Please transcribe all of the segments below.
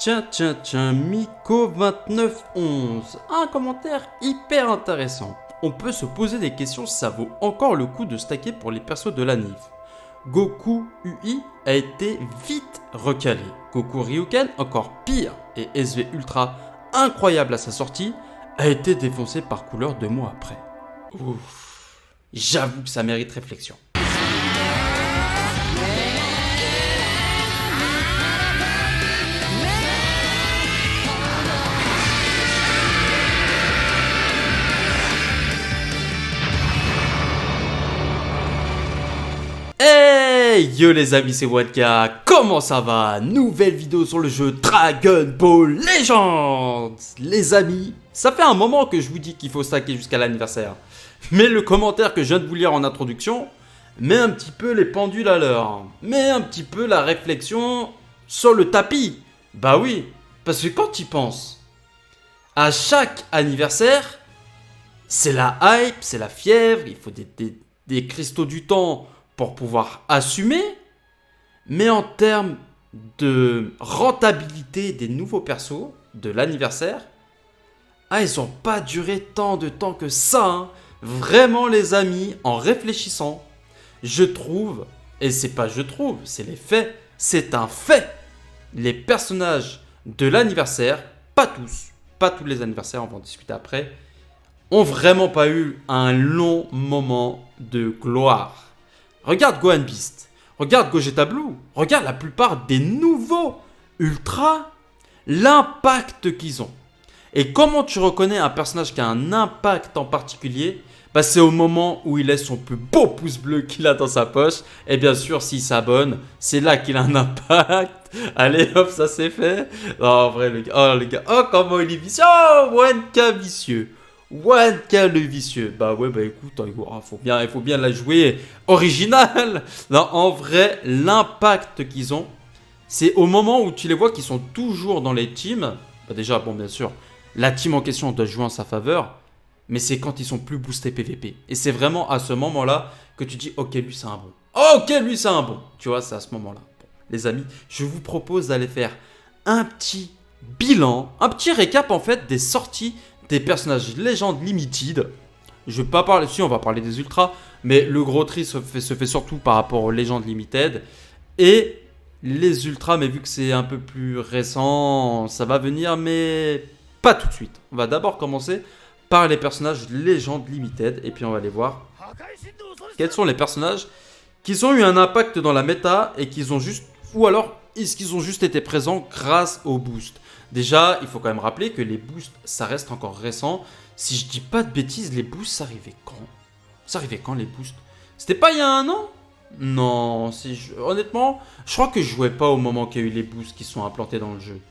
Tiens, Miko2911, un commentaire hyper intéressant. On peut se poser des questions si ça vaut encore le coup de stacker pour les persos de la NIF. Goku UI a été vite recalé. Goku Ryuken, encore pire, et SV Ultra, incroyable à sa sortie, a été défoncé par couleur 2 mois après. Ouf, j'avoue que ça mérite réflexion. Hey yo les amis, c'est Wadka, comment ça va? Nouvelle vidéo sur le jeu Dragon Ball Legends. Les amis, ça fait un moment que je vous dis qu'il faut stacker jusqu'à l'anniversaire. Mais le commentaire que je viens de vous lire en introduction met un petit peu les pendules à l'heure. Met un petit peu la réflexion sur le tapis. Bah oui, parce que quand tu y penses, à chaque anniversaire, c'est la hype, c'est la fièvre, il faut des cristaux du temps pour pouvoir assumer, mais en termes de rentabilité des nouveaux persos de l'anniversaire, ils n'ont pas duré tant de temps que ça. Hein. Vraiment les amis, en réfléchissant, je trouve, et c'est pas je trouve, c'est les faits, c'est un fait. Les personnages de l'anniversaire, pas tous les anniversaires, on va en discuter après, ont vraiment pas eu un long moment de gloire. Regarde Gohan Beast, regarde Gogeta Blue, regarde la plupart des nouveaux Ultra, l'impact qu'ils ont. Et comment tu reconnais un personnage qui a un impact en particulier? C'est au moment où il laisse son plus beau pouce bleu qu'il a dans sa poche. Et bien sûr, s'il s'abonne, c'est là qu'il a un impact. Allez hop, ça c'est fait. Oh, en vrai, le gars, oh comment il est vicieux. Oh, Wanka vicieux. Wanka le vicieux. Écoute, il faut bien la jouer originale. Non, en vrai, l'impact qu'ils ont, c'est au moment où tu les vois qu'ils sont toujours dans les teams. Déjà, bien sûr, la team en question doit jouer en sa faveur. Mais c'est quand ils sont plus boostés PVP. Et c'est vraiment à ce moment-là que tu dis, ok, lui c'est un bon. Ok, lui c'est un bon. Tu vois, c'est à ce moment-là. Bon, les amis, je vous propose d'aller faire un petit bilan, un petit récap en fait des sorties des personnages Legend Limited. Je vais pas parler dessus, on va parler des Ultras. Mais le gros tri se fait surtout par rapport aux Legend Limited. Et les Ultras, mais vu que c'est un peu plus récent, ça va venir, mais pas tout de suite. On va d'abord commencer par les personnages Legend Limited. Et puis on va aller voir quels sont les personnages qui ont eu un impact dans la méta et qu'ils ont juste, ou alors est-ce qu'ils ont juste été présents grâce aux boosts. Déjà, il faut quand même rappeler que les boosts, ça reste encore récent. Si je dis pas de bêtises, les boosts, ça arrivait quand? Ça arrivait quand les boosts? C'était pas il y a un an? Non, honnêtement, je crois que je jouais pas au moment qu'il y a eu les boosts qui sont implantés dans le jeu.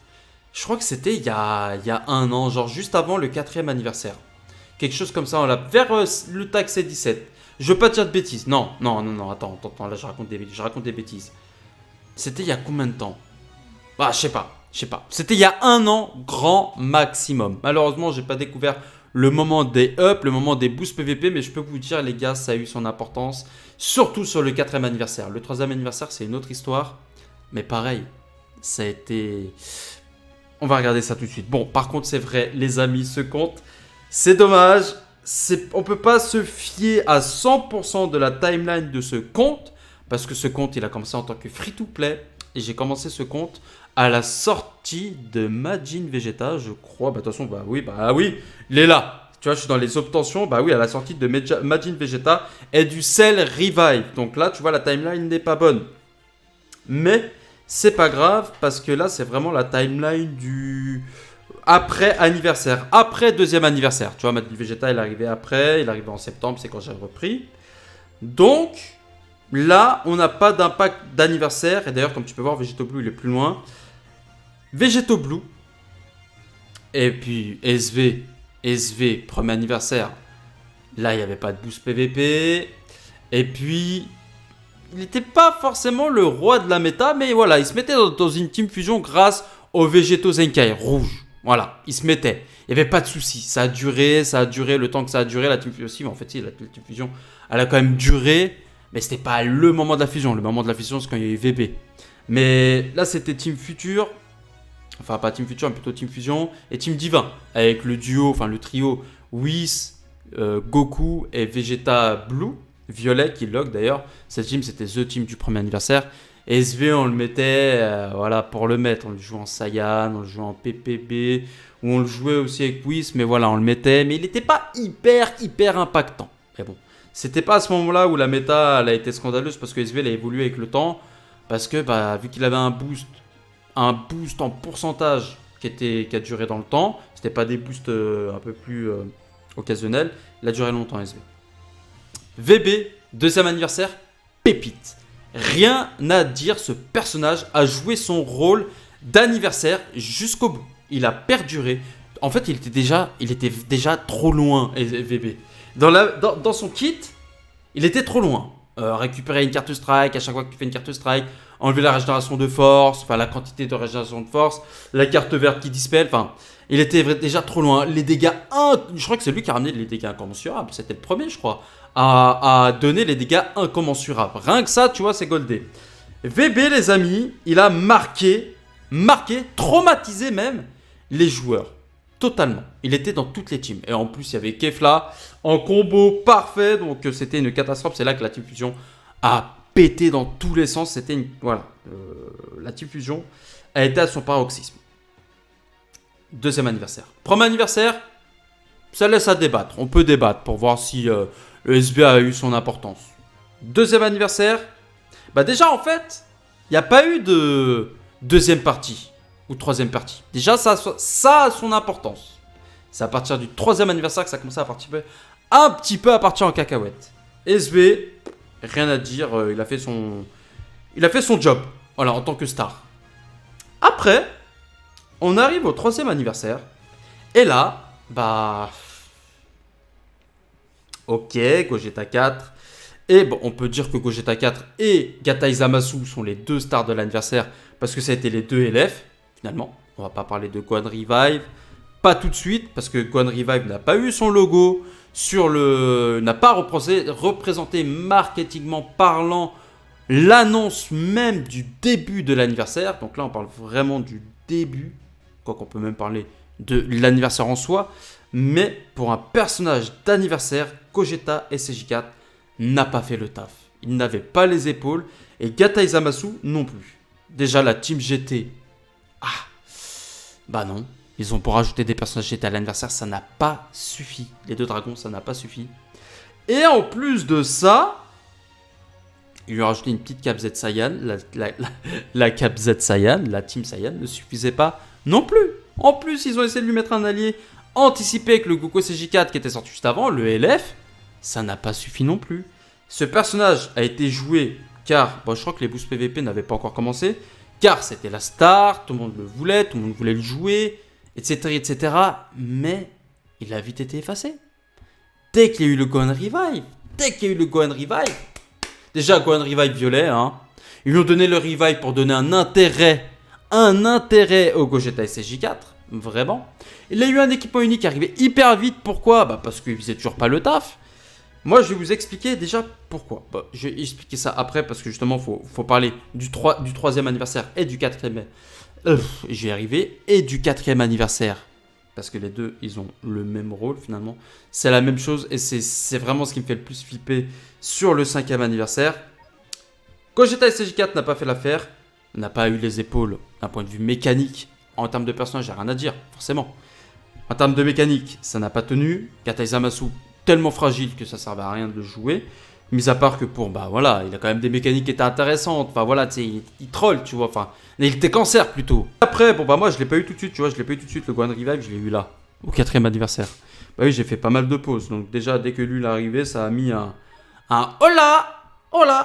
Je crois que c'était il y a un an, genre juste avant le 4e anniversaire. Quelque chose comme ça, vers le tag C17. Je veux pas dire de bêtises. Non, attends, là je raconte des bêtises. C'était il y a combien de temps? Je sais pas. C'était il y a un an, grand maximum. Malheureusement, j'ai pas découvert le moment des ups, le moment des boosts PVP, mais je peux vous dire, les gars, ça a eu son importance. Surtout sur le 4e anniversaire. Le 3e anniversaire, c'est une autre histoire. Mais pareil, ça a été... On va regarder ça tout de suite. Bon, par contre, c'est vrai, les amis, ce compte, c'est dommage. On ne peut pas se fier à 100% de la timeline de ce compte. Parce que ce compte, il a commencé en tant que free-to-play. Et j'ai commencé ce compte à la sortie de Majin Vegeta, je crois. De toute façon, oui, il est là. Tu vois, je suis dans les obtentions. À la sortie de Majin Vegeta et du Cell Revive. Donc là, tu vois, la timeline n'est pas bonne. Mais c'est pas grave parce que là, c'est vraiment la timeline du après anniversaire, après 2e anniversaire. Tu vois, Majin Vegeta, il est arrivé après, il est arrivé en septembre, c'est quand j'ai repris. Donc là, on n'a pas d'impact d'anniversaire. Et d'ailleurs, comme tu peux voir, Vegeto Blue, il est plus loin. Vegeto Blue. Et puis SV, premier anniversaire. Là, il n'y avait pas de boost PVP. Et puis, il n'était pas forcément le roi de la méta. Mais voilà, il se mettait dans une team fusion grâce au Vegeto Zenkai rouge. Voilà, il se mettait. Il n'y avait pas de souci. Ça a duré le temps que ça a duré. La team fusion aussi. Mais en fait, si, la team fusion, elle a quand même duré. Mais c'était pas le moment de la fusion. Le moment de la fusion, c'est quand il y a eu VB. Mais là, c'était Team Future. enfin pas Team Future, mais plutôt Team Fusion, et Team Divin, avec le duo, enfin le trio Whis, Goku et Vegeta Blue, Violet qui log d'ailleurs. Cette team c'était The Team du premier anniversaire. Et SV on le mettait voilà, pour le mettre, on le jouait en Saiyan, on le jouait en PPB, ou on le jouait aussi avec Whis, mais voilà on le mettait, mais il n'était pas hyper impactant. Mais bon, c'était pas à ce moment-là où la méta elle a été scandaleuse parce que SV elle a évolué avec le temps, parce que bah, vu qu'il avait un boost en pourcentage qui a duré dans le temps, c'était pas des boosts un peu plus occasionnels, il a duré longtemps SV. VB, deuxième anniversaire, pépite. Rien à dire, ce personnage a joué son rôle d'anniversaire jusqu'au bout. Il a perduré. En fait, il était déjà trop loin, VB. Dans son kit, il était trop loin. Récupérer une carte strike à chaque fois que tu fais une carte strike, enlever la régénération de force, enfin la quantité de régénération de force, la carte verte qui dispelle, enfin, il était déjà trop loin. Les dégâts, je crois que c'est lui qui a ramené les dégâts incommensurables, c'était le premier, je crois, à donner les dégâts incommensurables. Rien que ça, tu vois, c'est goldé. VB, les amis, il a marqué, traumatisé même les joueurs. Totalement. Il était dans toutes les teams. Et en plus, il y avait Kefla en combo parfait. Donc, c'était une catastrophe. C'est là que la Team Fusion a pété dans tous les sens. C'était une... Voilà. La Team Fusion a été à son paroxysme. Deuxième anniversaire. Premier anniversaire, ça laisse à débattre. On peut débattre pour voir si le SBA a eu son importance. Deuxième anniversaire, bah déjà, en fait, il n'y a pas eu de deuxième partie. Ou troisième partie. Déjà, ça a son importance. C'est à partir du troisième anniversaire que ça a commencé à participer un petit peu à partir en cacahuète. SB, rien à dire, il a fait son job, voilà, en tant que star. Après, on arrive au troisième anniversaire. Et là, bah... Ok, Gogeta 4. Et bon, on peut dire que Gogeta 4 et Gatai Zamasu sont les deux stars de l'anniversaire parce que ça a été les deux LF. Finalement, on va pas parler de Gohan Revive, pas tout de suite, parce que Gohan Revive n'a pas eu son logo, n'a pas représenté marketingment parlant l'annonce même du début de l'anniversaire. Donc là, on parle vraiment du début, quoi qu'on peut même parler de l'anniversaire en soi. Mais pour un personnage d'anniversaire, Gogeta SJ4 n'a pas fait le taf. Il n'avait pas les épaules et Gatai Zamasu non plus. Déjà, la Team GT... Bah non, ils ont pour rajouter des personnages GT à l'anniversaire, ça n'a pas suffi. Les deux dragons, ça n'a pas suffi. Et en plus de ça, ils lui ont rajouté une petite Cap Z Saiyan. La Cap Z Saiyan, la Team Saiyan ne suffisait pas non plus. En plus, ils ont essayé de lui mettre un allié anticipé avec le Goku CJ4 qui était sorti juste avant, le LF. Ça n'a pas suffi non plus. Ce personnage a été joué car, bon, je crois que les boosts PVP n'avaient pas encore commencé. Car c'était la star, tout le monde le voulait, tout le monde voulait le jouer, etc. Mais il a vite été effacé. Dès qu'il y a eu le Gohan Revive, déjà Gohan Revive violet, hein, ils lui ont donné le Revive pour donner un intérêt au Gogeta SJ4, vraiment. Il a eu un équipement unique arrivé hyper vite, pourquoi ? Bah parce qu'il faisait toujours pas le taf. Moi, je vais vous expliquer déjà pourquoi. Bah, je vais expliquer ça après parce que justement, faut parler du troisième anniversaire et du quatrième. J'y arrivé. Et du quatrième anniversaire. Parce que les deux, ils ont le même rôle finalement. C'est la même chose et c'est vraiment ce qui me fait le plus flipper sur le cinquième anniversaire. Gogeta SJ4 n'a pas fait l'affaire. N'a pas eu les épaules d'un point de vue mécanique. En termes de personnage, il n'y a rien à dire, forcément. En termes de mécanique, ça n'a pas tenu. Gatai Zamasu, tellement fragile que ça servait à rien de le jouer. Mis à part que pour, bah voilà, il a quand même des mécaniques qui étaient intéressantes. Enfin voilà, tu sais, il troll, tu vois. Enfin, il était cancer plutôt. Après, bon bah moi je l'ai pas eu tout de suite, tu vois. Je l'ai pas eu tout de suite, le Gohan Revive, je l'ai eu là, au quatrième anniversaire. Bah oui, j'ai fait pas mal de pauses. Donc déjà, dès que lui est arrivé, ça a mis un hola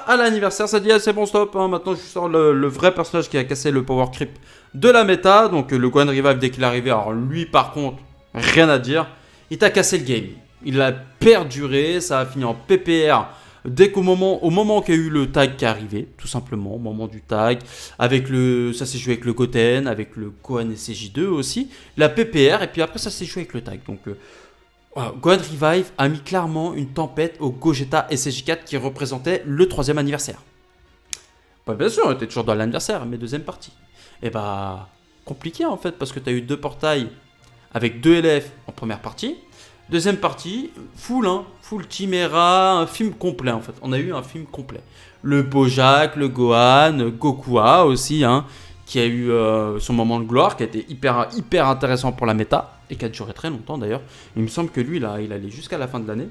à l'anniversaire. Ça dit, ah, c'est bon, stop. Hein, maintenant, je sors le vrai personnage qui a cassé le power creep de la méta. Donc le Gohan Revive, dès qu'il est arrivé, alors lui par contre, rien à dire. Il t'a cassé le game. Il a perduré, ça a fini en PPR dès au moment qu'il y a eu le tag qui est arrivé, tout simplement, au moment du tag, ça s'est joué avec le Goten, avec le Gohan SJ2 aussi, la PPR, et puis après ça s'est joué avec le tag. Donc voilà, Gohan Revive a mis clairement une tempête au Gogeta SJ4 qui représentait le troisième anniversaire. Bah, bien sûr, on était toujours dans l'anniversaire, mais deuxième partie. Et bah, compliqué en fait, parce que tu as eu 2 portails avec 2 LF en première partie. Deuxième partie, full Chimera, un film complet en fait. On a eu un film complet. Le Bojack, le Gohan, Gokua aussi, hein, qui a eu son moment de gloire, qui a été hyper intéressant pour la méta, et qui a duré très longtemps d'ailleurs. Il me semble que lui, là, il allait jusqu'à la fin de l'année.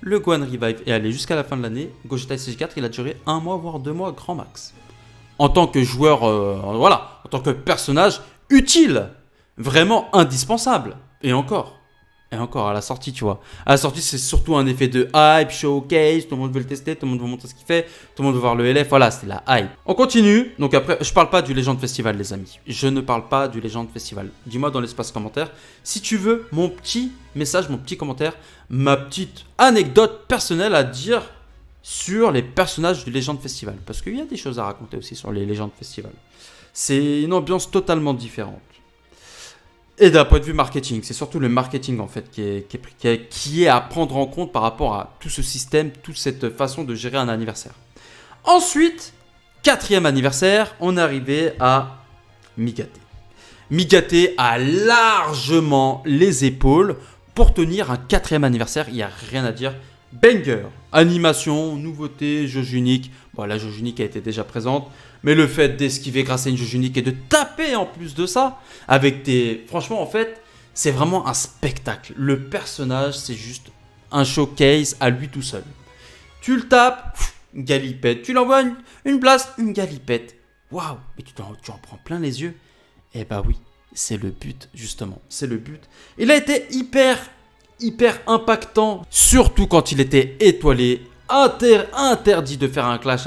Le Gohan Revive est allé jusqu'à la fin de l'année. Gogeta SG4, il a duré 1 mois, voire 2 mois, grand max. En tant que joueur, voilà, en tant que personnage utile, vraiment indispensable. Et encore, à la sortie, tu vois. À la sortie, c'est surtout un effet de hype, showcase, tout le monde veut le tester, tout le monde veut montrer ce qu'il fait, tout le monde veut voir le LF, voilà, c'était la hype. On continue, donc après, je parle pas du Legend Festival, les amis. Je ne parle pas du Legend Festival. Dis-moi dans l'espace commentaire, si tu veux mon petit message, mon petit commentaire, ma petite anecdote personnelle à dire sur les personnages du Legend Festival. Parce qu'il y a des choses à raconter aussi sur les Legend Festival. C'est une ambiance totalement différente. Et d'un point de vue marketing, c'est surtout le marketing en fait qui est à prendre en compte par rapport à tout ce système, toute cette façon de gérer un anniversaire. Ensuite, 4e anniversaire, on est arrivé à Migate. Migate a largement les épaules pour tenir un 4e anniversaire, il n'y a rien à dire. Banger, animation, nouveauté, jauge unique. Bon, la jauge unique a été déjà présente, mais le fait d'esquiver grâce à une jauge unique et de taper en plus de ça, avec des... Franchement, en fait, c'est vraiment un spectacle. Le personnage, c'est juste un showcase à lui tout seul. Tu le tapes, une galipette. Tu l'envoies une blast, une galipette. Waouh, mais tu en prends plein les yeux. Eh bah oui, c'est le but, justement. C'est le but. Il a été hyper impactant, surtout quand il était étoilé, interdit de faire un clash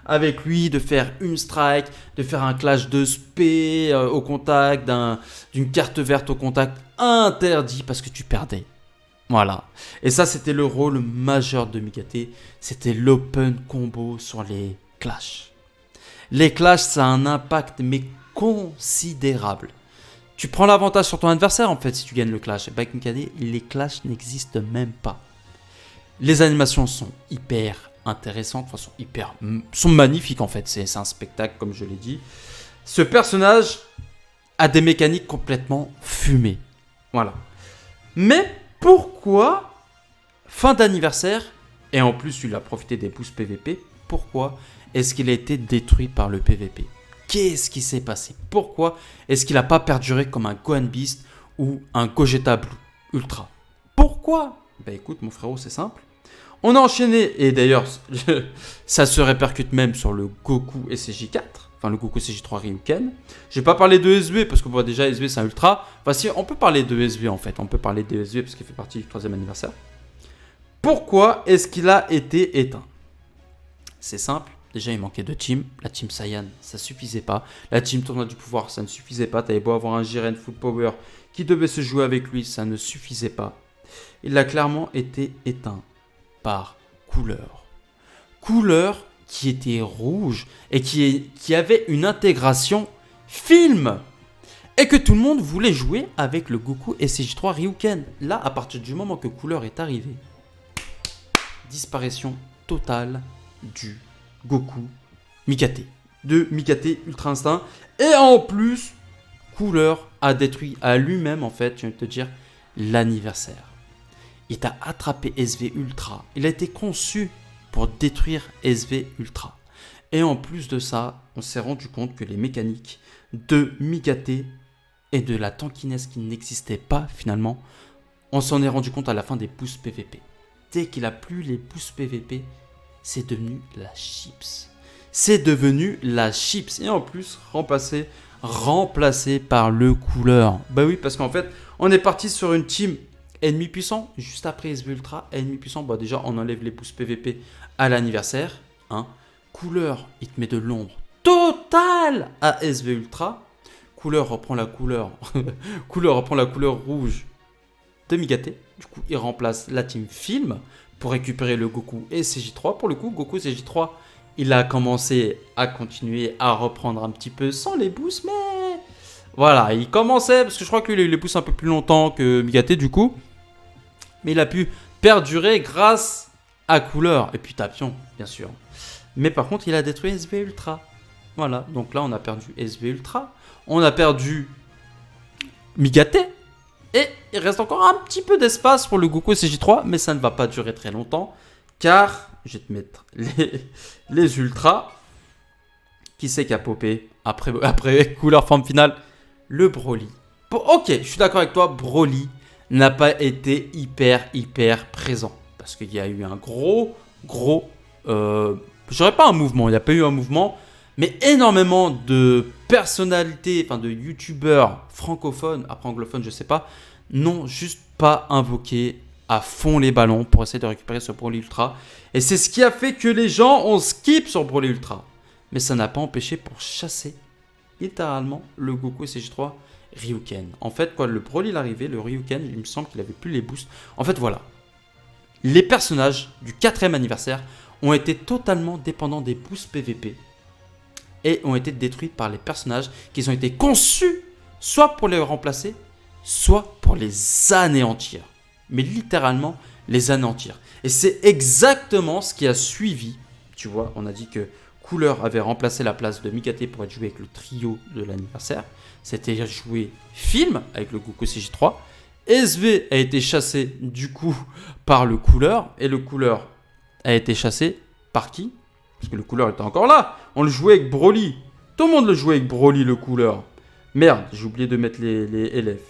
avec lui, de faire une strike, de faire un clash de spé au contact, d'une carte verte au contact, interdit parce que tu perdais. Voilà. Et ça, c'était le rôle majeur de Migate, c'était l'open combo sur les clashs. Les clashs, ça a un impact mais considérable. Tu prends l'avantage sur ton adversaire en fait si tu gagnes le clash. Et avec Migate, les clashs n'existent même pas. Les animations sont hyper intéressantes, enfin sont magnifiques en fait. C'est un spectacle comme je l'ai dit. Ce personnage a des mécaniques complètement fumées. Voilà. Mais pourquoi fin d'anniversaire, et en plus il a profité des boosts PVP, pourquoi est-ce qu'il a été détruit par le PVP ? Qu'est-ce qui s'est passé? Pourquoi est-ce qu'il n'a pas perduré comme un Gohan Beast ou un Gogeta Blue Ultra? Pourquoi? Bah écoute mon frérot, c'est simple. On a enchaîné, et d'ailleurs ça se répercute même sur le Goku SJ4, enfin le Goku SJ3 Ryuken. Je vais pas parler de SB parce que bon, déjà SB c'est un Ultra. Enfin si, on peut parler de SB en fait, on peut parler de SB parce qu'il fait partie du 3e anniversaire. Pourquoi est-ce qu'il a été éteint? C'est simple. Déjà, il manquait de team. La team Saiyan, ça suffisait pas. La team Tournoi du Pouvoir, ça ne suffisait pas. T'avais beau avoir un Jiren Full Power qui devait se jouer avec lui, ça ne suffisait pas. Il a clairement été éteint par Couleur. Couleur qui était rouge et qui avait une intégration film. Et que tout le monde voulait jouer avec le Goku SJ3 Ryuken. Là, à partir du moment que Couleur est arrivé, disparition totale du Goku Migate, de Migate Ultra Instinct. Et en plus, Couleur a détruit à lui-même, en fait, je viens de te dire, l'anniversaire. Il a attrapé SV Ultra. Il a été conçu pour détruire SV Ultra. Et en plus de ça, on s'est rendu compte que les mécaniques de Migate et de la tankiness qui n'existait pas finalement, on s'en est rendu compte à la fin des boosts PVP. Dès qu'il a plus les boosts PVP, c'est devenu la chips. C'est devenu la chips. Et en plus, remplacé par le Couleur. Bah oui, parce qu'en fait, on est parti sur une team ennemi puissant. Juste après SV Ultra, ennemi puissant. Bah déjà, on enlève les boosts PVP à l'anniversaire. Hein. Couleur, il te met de l'ombre totale à SV Ultra. Couleur reprend la couleur. Couleur reprend la couleur rouge de Migate. Du coup, il remplace la team Film pour récupérer le Goku et CJ3. Pour le coup, Goku CJ3, il a commencé à continuer à reprendre un petit peu sans les boosts, mais voilà, il commençait, parce que je crois que lui, il a eu les boosts un peu plus longtemps que Migate du coup, mais il a pu perdurer grâce à Couleur, et puis Tapion, bien sûr. Mais par contre, il a détruit SV Ultra. Voilà, donc là on a perdu SV Ultra, on a perdu Migate, et il reste encore un petit peu d'espace pour le Goku CJ3, mais ça ne va pas durer très longtemps, car je vais te mettre les Ultras. Qui c'est qui a popé après couleur forme finale? Le Broly. Bon, ok, je suis d'accord avec toi, Broly n'a pas été hyper présent. Parce qu'il y a eu un gros, j'aurais pas un mouvement, il n'y a pas eu un mouvement, mais énormément de personnalités, enfin de youtubeurs francophones, après anglophones, je sais pas, n'ont juste pas invoqué à fond les ballons pour essayer de récupérer ce Broly Ultra. Et c'est ce qui a fait que les gens ont skip sur Broly Ultra. Mais ça n'a pas empêché pour chasser littéralement le Goku CJ3 Ryuken. En fait, quand le Broly l'arrivée, le Ryuken, il me semble qu'il avait plus les boosts. En fait, voilà. Les personnages du 4e anniversaire ont été totalement dépendants des boosts PVP et ont été détruits par les personnages qui ont été conçus soit pour les remplacer, soit pour les anéantir. Mais littéralement, les anéantir. Et c'est exactement ce qui a suivi. Tu vois, on a dit que Couleur avait remplacé la place de Migate pour être joué avec le trio de l'anniversaire. C'était joué film avec le Goku CJ3. SV a été chassé du coup par le Couleur. Et le Couleur a été chassé par qui? Parce que le Couleur était encore là. On le jouait avec Broly. Tout le monde le jouait avec Broly, le Couleur. Merde, j'ai oublié de mettre les élèves.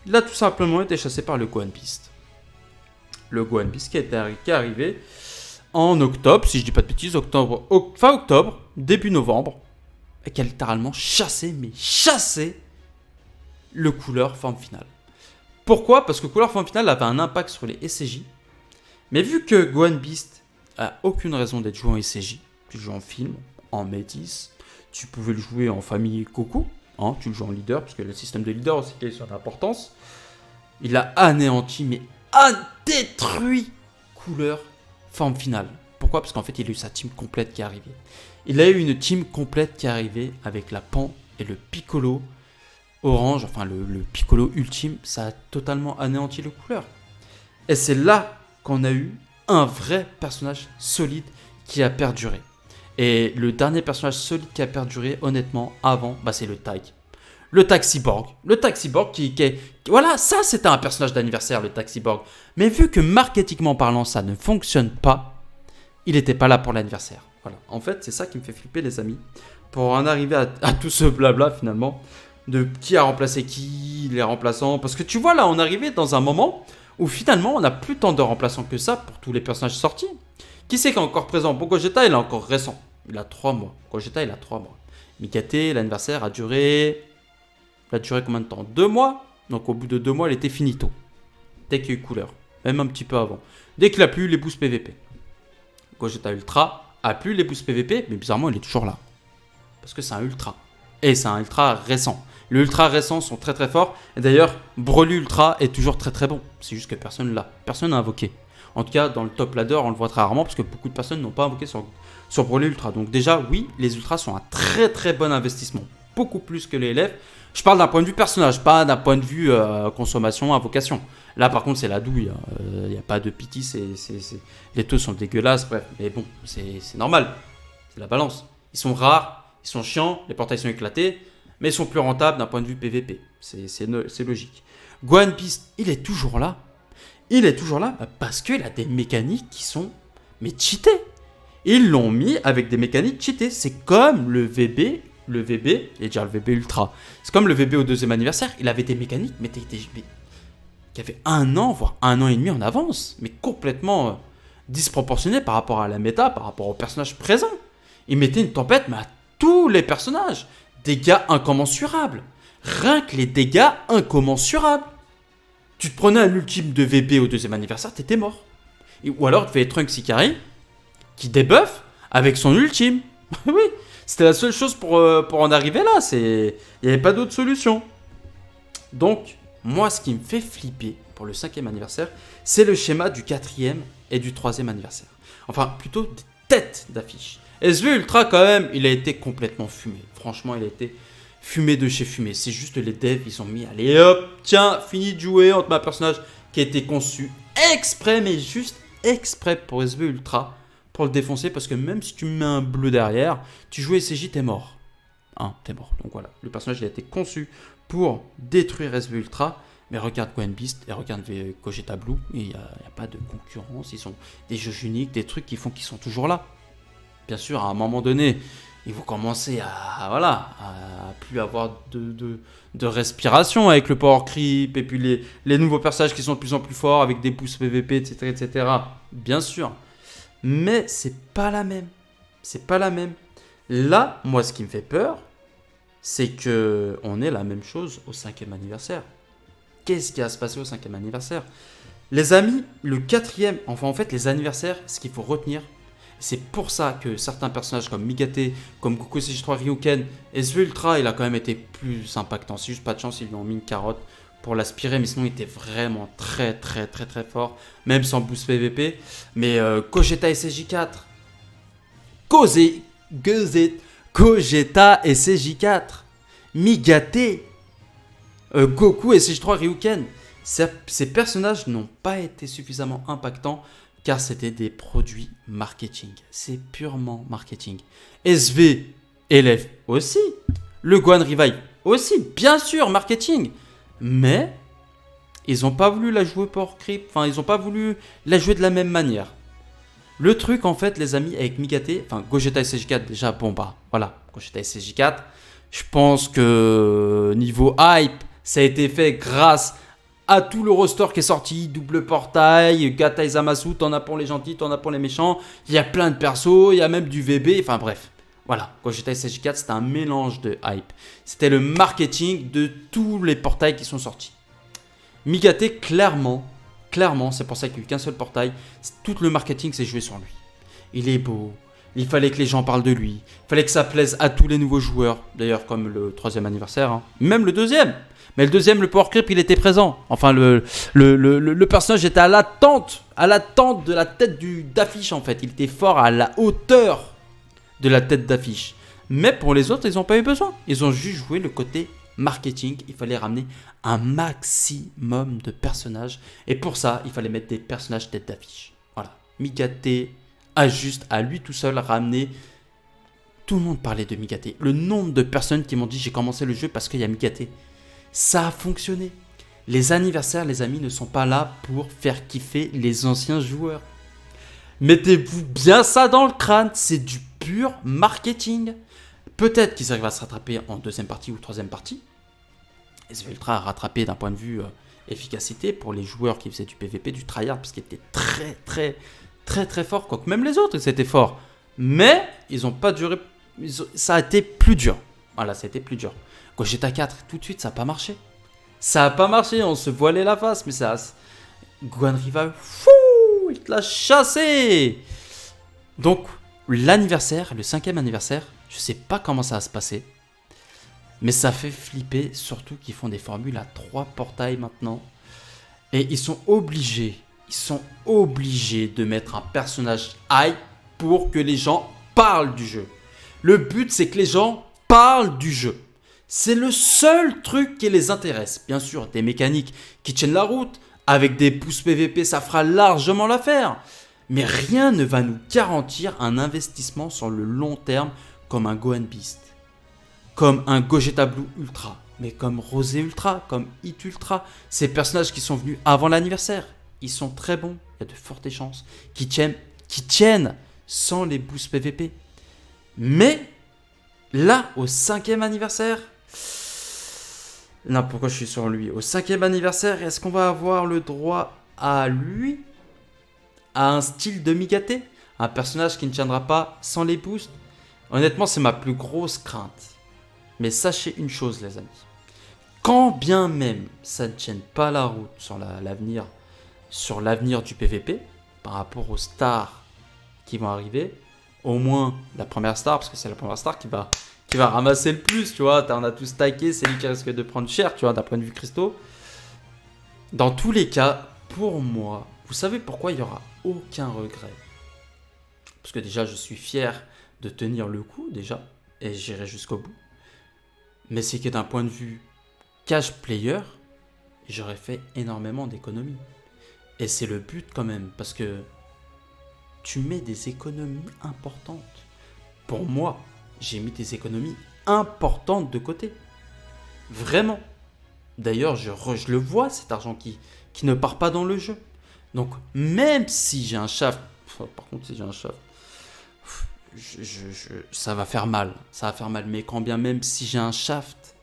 Il a tout simplement été chassé par le Gohan Beast. Le Gohan Beast qui est arrivé en octobre, si je dis pas de bêtises, fin octobre, début novembre, et qui a littéralement chassé le Couleur forme finale. Pourquoi? Parce que Couleur forme finale avait un impact sur les SCJ, mais vu que Gohan Beast a aucune raison d'être joué en SCJ, tu joues en film, en métis, tu pouvais le jouer en famille Goku, hein, tu le joues en leader, parce que le système de leader aussi qui a son importance, il a anéanti, mais a détruit Couleur forme finale. Pourquoi? Parce qu'en fait, il a eu sa team complète qui est arrivée. Il a eu une team complète qui est arrivée avec la Pan et le Piccolo orange, enfin le Piccolo ultime, ça a totalement anéanti le Couleur. Et c'est là qu'on a eu un vrai personnage solide qui a perduré. Et le dernier personnage solide qui a perduré, honnêtement, avant, c'est le Tag. Le Taxiborg. Le Taxiborg qui voilà, ça c'était un personnage d'anniversaire, le Taxiborg. Mais vu que marketingment parlant, ça ne fonctionne pas, il n'était pas là pour l'anniversaire. Voilà. En fait, c'est ça qui me fait flipper, les amis. Pour en arriver à tout ce blabla, finalement, de qui a remplacé qui, les remplaçants. Parce que tu vois, là, on arrivait dans un moment où finalement, on n'a plus tant de remplaçants que ça pour tous les personnages sortis. Qui c'est qui est encore présent? Bon, Gogeta, il est encore récent. Il a 3 mois. Gogeta, il a 3 mois. Migate, l'anniversaire a duré... Il a duré combien de temps? 2 mois. Donc au bout de 2 mois, il était finito. Dès qu'il y a eu Couleur. Même un petit peu avant. Dès qu'il a plus eu les boosts PVP. Gogeta Ultra a plus les boosts PVP, mais bizarrement, il est toujours là. Parce que c'est un Ultra. Et c'est un Ultra récent. Les Ultra récents sont très forts. Et d'ailleurs, Broly Ultra est toujours très bon. C'est juste que personne l'a. Personne n'a invoqué. En tout cas, dans le top ladder, on le voit très rarement parce que beaucoup de personnes n'ont pas invoqué sur Broly Ultra. Donc déjà, oui, les Ultras sont un très bon investissement. Beaucoup plus que les LF. Je parle d'un point de vue personnage, pas d'un point de vue consommation, invocation. Là, par contre, c'est la douille. Il n'y a pas de pitié. Les taux sont dégueulasses. Bref, mais bon, c'est normal. C'est la balance. Ils sont rares, ils sont chiants, les portails sont éclatés, mais ils sont plus rentables d'un point de vue PVP. C'est logique. Gohan Beast, il est toujours là. Il est toujours là parce qu'il a des mécaniques qui sont cheatées. Ils l'ont mis avec des mécaniques cheatées. C'est comme le VB, et déjà le VB Ultra. C'est comme le VB au 2e anniversaire. Il avait des mécaniques, mais qui avaient 1 an, voire 1 an et demi en avance. Mais complètement disproportionné par rapport à la méta, par rapport aux personnages présents. Il mettait une tempête, mais à tous les personnages. Dégâts incommensurables. Rien que les dégâts incommensurables. Tu te prenais un ultime de VB au 2e anniversaire, t'étais mort. Ou alors tu fais Trunks Ikari qui débuff avec son ultime. Oui, c'était la seule chose pour en arriver là. Il n'y avait pas d'autre solution. Donc, moi, ce qui me fait flipper pour le 5e anniversaire, c'est le schéma du 4e et du 3e anniversaire. Enfin, plutôt des têtes d'affiche. SV Ultra, quand même, il a été complètement fumé. Franchement, il a été fumé de chez fumé. C'est juste les devs, ils ont mis, allez hop, tiens, fini de jouer entre ma personnage qui a été conçu exprès, mais juste exprès pour SV Ultra, pour le défoncer parce que même si tu me mets un bleu derrière, tu joues SCJ, t'es mort. Hein, t'es mort. Donc voilà, le personnage il a été conçu pour détruire SV Ultra. Mais regarde Gwen Beast et regarde Gogeta Blue, il n'y a pas de concurrence, ils sont des jeux uniques, des trucs qui font qu'ils sont toujours là. Bien sûr, à un moment donné, ils vont commencer à plus avoir de respiration avec le power creep et puis les nouveaux personnages qui sont de plus en plus forts avec des boosts PVP, etc., etc. Bien sûr, mais c'est pas la même. C'est pas la même. Là, moi, ce qui me fait peur, c'est que on est la même chose au 5e anniversaire. Qu'est-ce qui va se passer au 5e anniversaire? Les amis, le 4e, enfin en fait les anniversaires, ce qu'il faut retenir, c'est pour ça que certains personnages comme Migate, comme Goku CG3 Ryuken, SV Ultra, il a quand même été plus impactant. C'est juste pas de chance, ils lui ont mis une carotte pour l'aspirer, mais sinon il était vraiment très très très très fort, même sans boost PVP. Mais Gogeta SCJ4, Gogeta SCJ4, Migate, Goku et SCJ3 Ryuken, ces personnages n'ont pas été suffisamment impactants car c'était des produits marketing. C'est purement marketing. SV élève aussi. Le Gohan Revive aussi, bien sûr, marketing. Mais ils n'ont pas voulu la jouer pour creep. Enfin, ils n'ont pas voulu la jouer de la même manière. Le truc, en fait, les amis, avec Migate, enfin, Gogeta SCJ4, déjà, bon, bah, voilà, Gogeta SCJ4, je pense que niveau hype, ça a été fait grâce à tout le roster qui est sorti, double portail, Gata et Zamasu, t'en as pour les gentils, t'en as pour les méchants, il y a plein de persos, il y a même du VB, enfin bref. Voilà, Gogeta SCJ4, c'était un mélange de hype. C'était le marketing de tous les portails qui sont sortis. Migate, clairement, c'est pour ça qu'il n'y a eu qu'un seul portail, tout le marketing s'est joué sur lui. Il est beau, il fallait que les gens parlent de lui, il fallait que ça plaise à tous les nouveaux joueurs, d'ailleurs comme le 3e anniversaire, hein. Même le 2e. Mais le 2e, le power creep, il était présent. Enfin, le personnage était à l'attente de la tête d'affiche en fait. Il était fort à la hauteur de la tête d'affiche. Mais pour les autres, ils n'ont pas eu besoin. Ils ont juste joué le côté marketing. Il fallait ramener un maximum de personnages. Et pour ça, il fallait mettre des personnages tête d'affiche. Voilà. Migate a juste à lui tout seul ramené. Tout le monde parlait de Migate. Le nombre de personnes qui m'ont dit j'ai commencé le jeu parce qu'il y a Migate. Ça a fonctionné. Les anniversaires, les amis, ne sont pas là pour faire kiffer les anciens joueurs. Mettez-vous bien ça dans le crâne, c'est du pur marketing. Peut-être qu'ils arrivent à se rattraper en 2e partie ou 3e partie. SV Ultra a rattrapé d'un point de vue efficacité pour les joueurs qui faisaient du PVP, du tryhard, parce qu'il était très fort. Quoique même les autres, ils étaient forts. Mais ils n'ont pas duré. Ça a été plus dur. Voilà, ça a été plus dur. Gogeta 4, tout de suite, ça n'a pas marché. Ça n'a pas marché, on se voilait la face, mais ça. Gohan Revive, fou, il te l'a chassé. Donc, l'anniversaire, le 5e anniversaire, je sais pas comment ça va se passer, mais ça fait flipper, surtout qu'ils font des formules à 3 portails maintenant. Et ils sont obligés de mettre un personnage hype pour que les gens parlent du jeu. Le but, c'est que les gens parlent du jeu. C'est le seul truc qui les intéresse. Bien sûr, des mécaniques qui tiennent la route, avec des boosts PVP, ça fera largement l'affaire. Mais rien ne va nous garantir un investissement sur le long terme comme un Gohan Beast, comme un Gogeta Blue Ultra, mais comme Rosé Ultra, comme Hit Ultra. Ces personnages qui sont venus avant l'anniversaire, ils sont très bons, il y a de fortes chances qui tiennent sans les boosts PVP. Mais là, au 5e anniversaire, non, pourquoi je suis sur lui? Au 5e anniversaire, est-ce qu'on va avoir le droit à lui? À un style de Migate? Un personnage qui ne tiendra pas sans les boosts? Honnêtement, c'est ma plus grosse crainte. Mais sachez une chose, les amis. Quand bien même ça ne tienne pas la route sur l'avenir du PVP, par rapport aux stars qui vont arriver, au moins la première star, parce que c'est la première star qui va ramasser le plus, tu vois. On a tous stacké, c'est lui qui risque de prendre cher, tu vois, d'un point de vue cristaux. Dans tous les cas, pour moi, vous savez pourquoi il n'y aura aucun regret? Parce que déjà, je suis fier de tenir le coup, déjà, et j'irai jusqu'au bout. Mais c'est que d'un point de vue cash player, j'aurais fait énormément d'économies. Et c'est le but quand même, parce que tu mets des économies importantes. Pour moi, j'ai mis des économies importantes de côté. Vraiment. D'ailleurs, je le vois, cet argent qui ne part pas dans le jeu. Donc, même si j'ai un shaft, par contre, si j'ai un shaft, ça va faire mal. Ça va faire mal. Mais quand bien même si j'ai un shaft,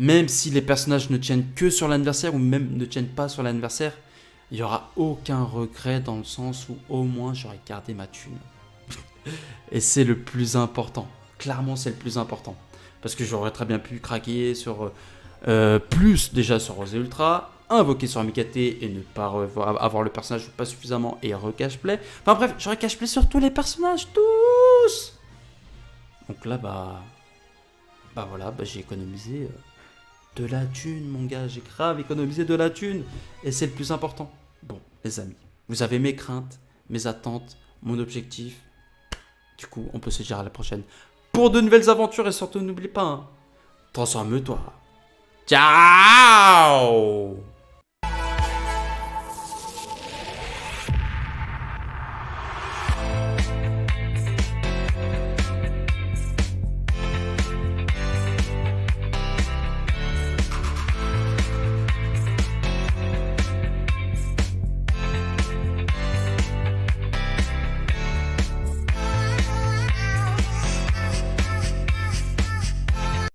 même si les personnages ne tiennent que sur l'adversaire ou même ne tiennent pas sur l'adversaire, il n'y aura aucun regret dans le sens où au moins j'aurais gardé ma thune. Et c'est le plus important. Clairement, c'est le plus important. Parce que j'aurais très bien pu craquer sur plus déjà sur Rosé Ultra, invoquer sur Mikate et ne pas avoir le personnage pas suffisamment et re-cacheplay. Enfin bref, j'aurais cacheplay sur tous les personnages, tous. Donc là, bah voilà, j'ai économisé de la thune, mon gars. J'ai grave économisé de la thune. Et c'est le plus important. Bon, les amis, vous avez mes craintes, mes attentes, mon objectif. Du coup, on peut se dire à la prochaine pour de nouvelles aventures et surtout n'oublie pas, transforme-toi. Ciao!